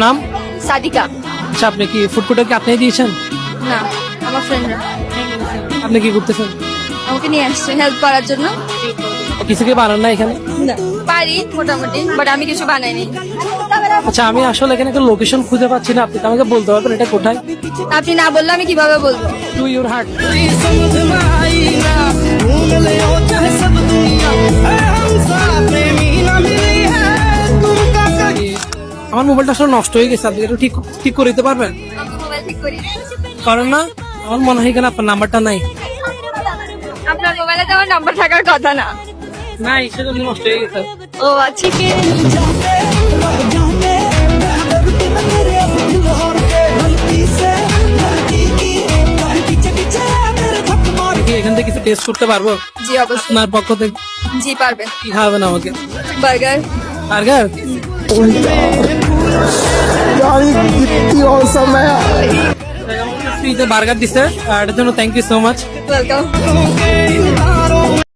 নাম? সাদিকা। আচ্ছা, আপনি কি ফুড কোর্টে কি আপনি দিয়েছেন? না, আমার ফ্রেন্ডরা আপনি কি করতেছেন? আমাকে নিয়ে আসছে হেল্প করার জন্য। কিছু কি বানান না এখানে? না, পারি মোটামুটি, বাট আমি কিছু বানাইনি। আচ্ছা, আমি আসলে এখানে একটা লোকেশন খুঁজে পাচ্ছি না, আপনি কি আমাকে বলতে পারবেন এটা কোথায়? আপনি না বললে আমি কিভাবে বলবো? To your heart. আমার মোবাইলটা আসলে নষ্ট হয়ে গেছে, আপনি এটা ঠিক ঠিক করে দিতে পারবেন? আমি মোবাইল ঠিক করি। করেন না? আমার মনে হয় এখানে আপনার নাম্বারটা নাই। আপনার মোবাইলে তো আমার নাম্বার থাকার কথা না। নাই, সেজন্য নষ্ট হয়ে গেছে। ও আচ্ছা। কি এখান থেকে কিছু টেস্ট করতে পারবো জি অবশ্যই। আপনার পক্ষ থেকে? জি পারবেন। কি খাওয়াবেন আমাকে? বার্গার। বার্গার? ফ্রিতে বার্গার দিছে, আর এটার জন্য thank you so much. Welcome.